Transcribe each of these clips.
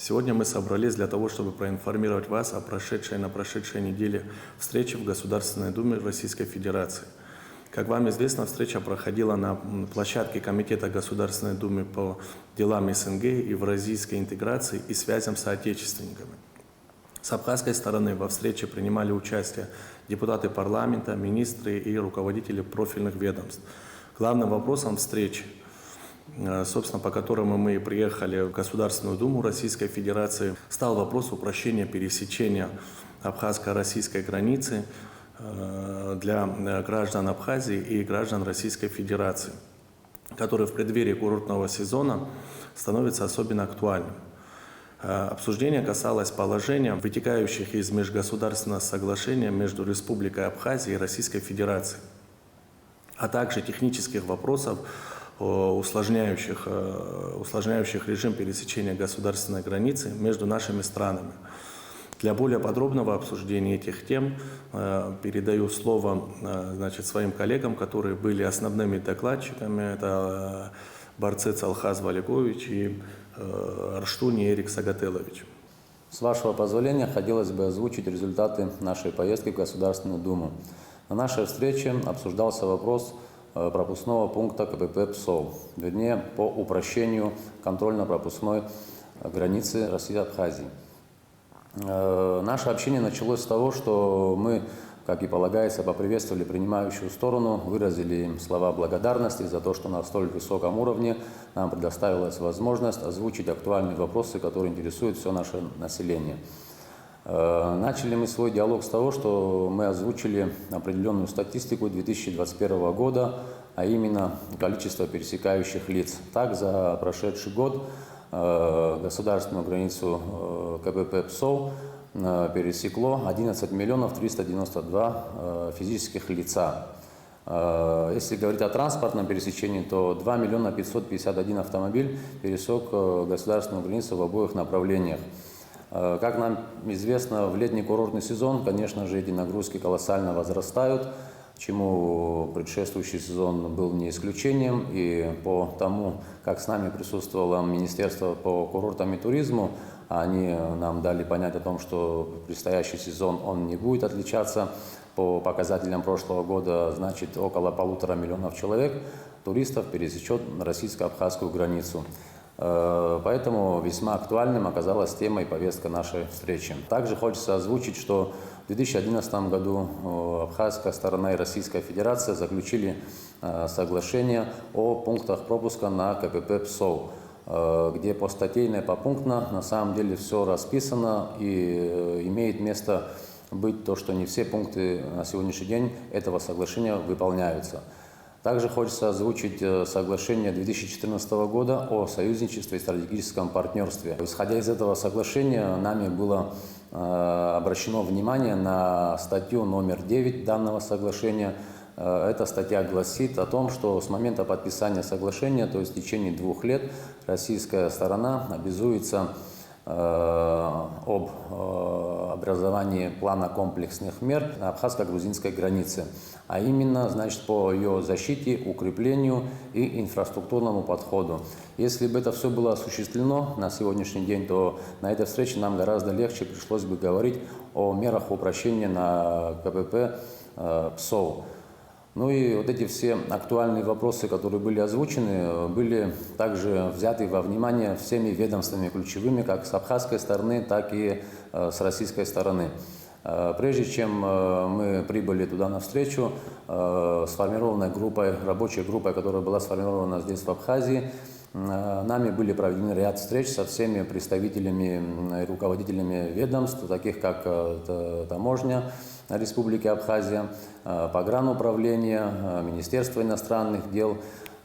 Сегодня мы собрались для того, чтобы проинформировать вас о прошедшей на прошедшей неделе встрече в Государственной Думе Российской Федерации. Как вам известно, встреча проходила на площадке Комитета Государственной Думы по делам СНГ, евразийской интеграции и связям с соотечественниками. С абхазской стороны во встрече принимали участие депутаты парламента, министры и руководители профильных ведомств. Главным вопросом встречи, собственно, по которому мы приехали в Государственную Думу Российской Федерации, стал вопрос упрощения пересечения абхазско-российской границы для граждан Абхазии и граждан Российской Федерации, который в преддверии курортного сезона становится особенно актуальным. Обсуждение касалось положения, вытекающих из межгосударственного соглашения между Республикой Абхазия и Российской Федерацией, а также технических вопросов, усложняющих режим пересечения государственной границы между нашими странами. Для более подробного обсуждения этих тем передаю слово своим коллегам, которые были основными докладчиками. Это Барцец Алхаз Валигович и Арштуни Эрик Сагателович. С вашего позволения, хотелось бы озвучить результаты нашей поездки в Государственную Думу. На нашей встрече обсуждался вопрос пропускного пункта КПП ПСОВ, вернее, по упрощению контрольно-пропускной границы России и Абхазии. Наше общение началось с того, что мы, как и полагается, поприветствовали принимающую сторону, выразили им слова благодарности за то, что на столь высоком уровне нам предоставилась возможность озвучить актуальные вопросы, которые интересуют все наше население. Начали мы свой диалог с того, что мы озвучили определенную статистику 2021 года, а именно количество пересекающих лиц. Так, за прошедший год государственную границу КПП ПСОВ пересекло 11 миллионов 392 физических лица. Если говорить о транспортном пересечении, то 2 миллиона 551 автомобиль пересек государственную границу в обоих направлениях. Как нам известно, в летний курортный сезон, конечно же, эти нагрузки колоссально возрастают, чему предшествующий сезон был не исключением. И по тому, как с нами присутствовало Министерство по курортам и туризму, они нам дали понять о том, что предстоящий сезон он не будет отличаться по показателям прошлого года, значит, около 1,5 миллиона человек туристов пересечет российско-абхазскую границу. Поэтому весьма актуальным оказалась тема и повестка нашей встречи. Также хочется озвучить, что в 2011 году абхазская сторона и Российская Федерация заключили соглашение о пунктах пропуска на КПП ПСОВ, где постатейно и попунктно на самом деле все расписано и имеет место быть то, что не все пункты на сегодняшний день этого соглашения выполняются. Также хочется озвучить соглашение 2014 года о союзничестве и стратегическом партнерстве. Исходя из этого соглашения, нами было обращено внимание на статью номер 9 данного соглашения. Эта статья гласит о том, что с момента подписания соглашения, то есть в течение 2 лет, российская сторона обязуется об образовании плана комплексных мер на абхазско-грузинской границе, а именно, значит, по ее защите, укреплению и инфраструктурному подходу. Если бы это все было осуществлено на сегодняшний день, то на этой встрече нам гораздо легче пришлось бы говорить о мерах упрощения на КПП ПСОВ. Ну и вот эти все актуальные вопросы, которые были озвучены, были также взяты во внимание всеми ведомствами ключевыми, как с абхазской стороны, так и с российской стороны. Прежде чем мы прибыли туда навстречу, сформированной группой, рабочей группой, которая была сформирована здесь в Абхазии, нами были проведены ряд встреч со всеми представителями и руководителями ведомств, таких как таможня Республики Абхазия, погрануправление, Министерство иностранных дел,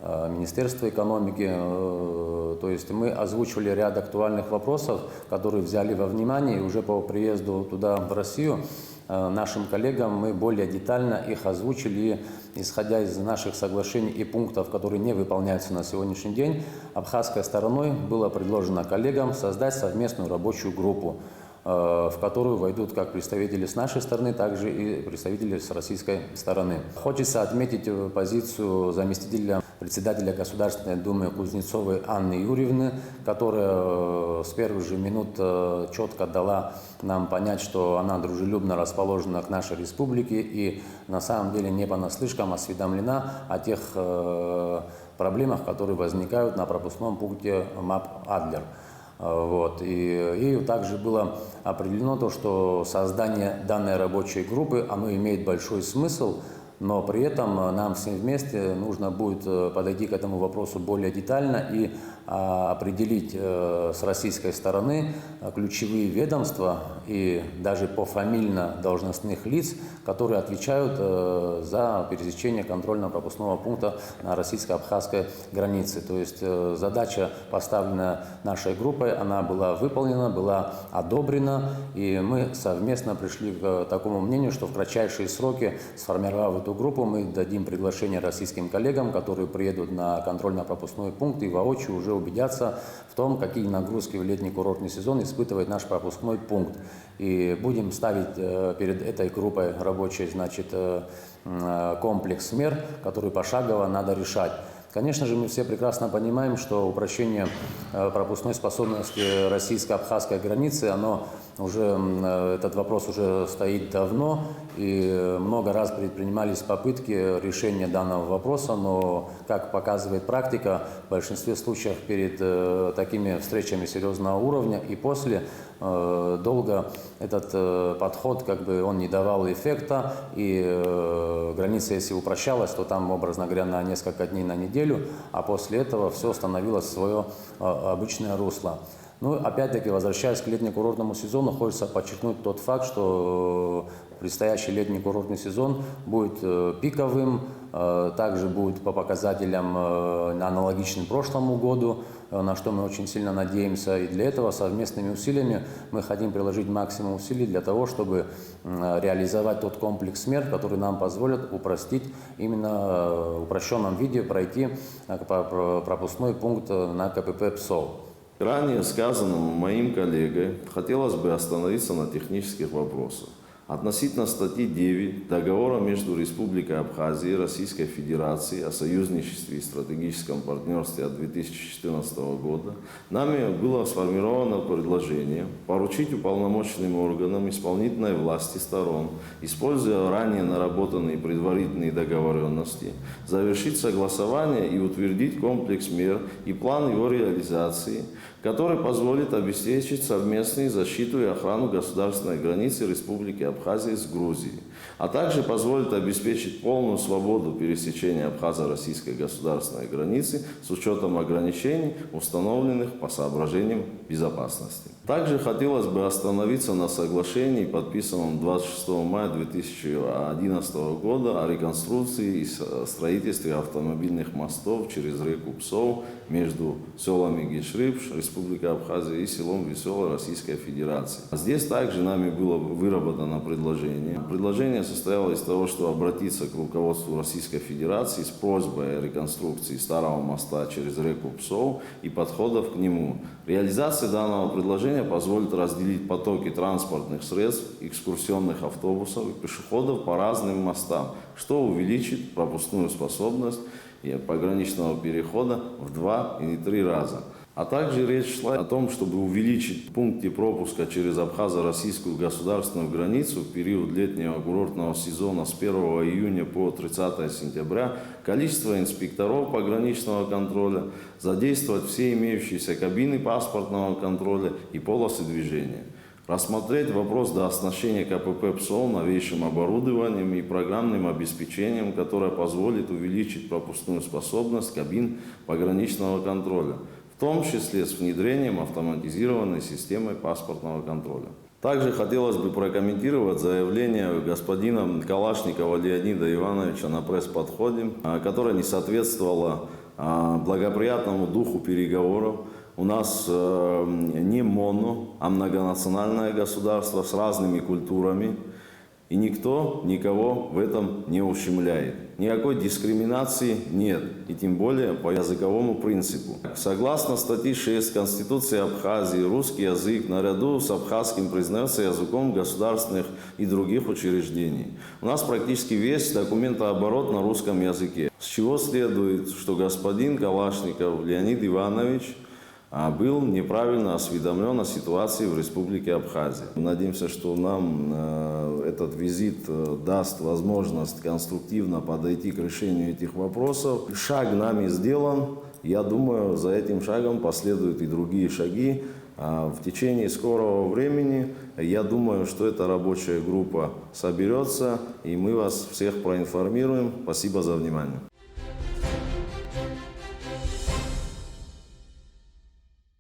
Министерство экономики. То есть мы озвучивали ряд актуальных вопросов, которые взяли во внимание, и уже по приезду туда, в Россию, нашим коллегам мы более детально их озвучили, исходя из наших соглашений и пунктов, которые не выполняются на сегодняшний день. Абхазской стороной было предложено коллегам создать совместную рабочую группу. в которую войдут как представители с нашей стороны, так же и представители с российской стороны. Хочется отметить позицию заместителя председателя Государственной Думы Кузнецовой Анны Юрьевны, которая с первых же минут четко дала нам понять, что она дружелюбно расположена к нашей республике и на самом деле не понаслышком осведомлена о тех проблемах, которые возникают на пропускном пункте МАП «Адлер». Вот. И ею также было определено то, что создание данной рабочей группы, оно имеет большой смысл, но при этом нам всем вместе нужно будет подойти к этому вопросу более детально и определить с российской стороны ключевые ведомства и даже пофамильно должностных лиц, которые отвечают за пересечение контрольно-пропускного пункта на российско-абхазской границе. То есть задача, поставленная нашей группой, она была выполнена, была одобрена, и мы совместно пришли к такому мнению, что в кратчайшие сроки, сформировав эту группу, мы дадим приглашение российским коллегам, которые приедут на контрольно-пропускной пункт и воочию уже убедятся в том, какие нагрузки в летний курортный сезон испытывает наш пропускной пункт. И будем ставить перед этой группой рабочей, значит, комплекс мер, который пошагово надо решать. Конечно же, мы все прекрасно понимаем, что упрощение пропускной способности российско-абхазской границы, этот вопрос уже стоит давно, и много раз предпринимались попытки решения данного вопроса, но, как показывает практика, в большинстве случаев перед такими встречами серьезного уровня и после долго этот подход он не давал эффекта, и граница, если упрощалась, то там, образно говоря, на несколько дней, на неделю, а после этого все становилось в свое обычное русло. Ну, опять-таки, возвращаясь к летнему-курортному сезону, хочется подчеркнуть тот факт, что предстоящий летний курортный сезон будет пиковым, также будет по показателям аналогичным прошлому году, на что мы очень сильно надеемся. И для этого совместными усилиями мы хотим приложить максимум усилий для того, чтобы реализовать тот комплекс мер, который нам позволит упростить, именно в упрощенном виде пройти пропускной пункт на КПП ПСОВ. Ранее сказанному моим коллегой хотелось бы остановиться на технических вопросах. Относительно статьи 9 Договора между Республикой Абхазия и Российской Федерацией о союзничестве и стратегическом партнерстве от 2014 года нами было сформировано предложение поручить уполномоченным органам исполнительной власти сторон, используя ранее наработанные предварительные договоренности, завершить согласование и утвердить комплекс мер и план его реализации, который позволит обеспечить совместную защиту и охрану государственной границы Республики Абхазия с Грузией, а также позволит обеспечить полную свободу пересечения абхазо-российской государственной границы с учетом ограничений, установленных по соображениям безопасности. Также хотелось бы остановиться на соглашении, подписанном 26 мая 2011 года о реконструкции и строительстве автомобильных мостов через реку Псов между селами Гишрипш, Республика Абхазия, и селом Весело, Российской Федерации. Здесь также нами было выработано предложение. Предложение состояло из того, что обратиться к руководству Российской Федерации с просьбой о реконструкции старого моста через реку Псов и подходов к нему. Реализация данного предложения позволит разделить потоки транспортных средств, экскурсионных автобусов и пешеходов по разным мостам, что увеличит пропускную способность пограничного перехода в 2 или 3 раза. А также речь шла о том, чтобы увеличить пункты пропуска через абхазо-российскую государственную границу в период летнего курортного сезона с 1 июня по 30 сентября количество инспекторов пограничного контроля, задействовать все имеющиеся кабины паспортного контроля и полосы движения. Рассмотреть вопрос до оснащения КПП ПСОВ новейшим оборудованием и программным обеспечением, которое позволит увеличить пропускную способность кабин пограничного контроля, в том числе с внедрением автоматизированной системы паспортного контроля. Также хотелось бы прокомментировать заявление господина Калашникова Леонида Ивановича на пресс-подходе, которое не соответствовало благоприятному духу переговоров. У нас не моно, а многонациональное государство с разными культурами, и никто никого в этом не ущемляет. никакой дискриминации нет, и тем более по языковому принципу. Согласно статье 6 Конституции Абхазии, русский язык наряду с абхазским признается языком государственных и других учреждений. У нас практически весь документооборот на русском языке, с чего следует, что господин Калашников Леонид Иванович был неправильно осведомлен о ситуации в Республике Абхазия. Надеемся, что нам этот визит даст возможность конструктивно подойти к решению этих вопросов. Шаг нами сделан. Я думаю, за этим шагом последуют и другие шаги. В течение скорого времени, я думаю, что эта рабочая группа соберется, и мы вас всех проинформируем. Спасибо за внимание.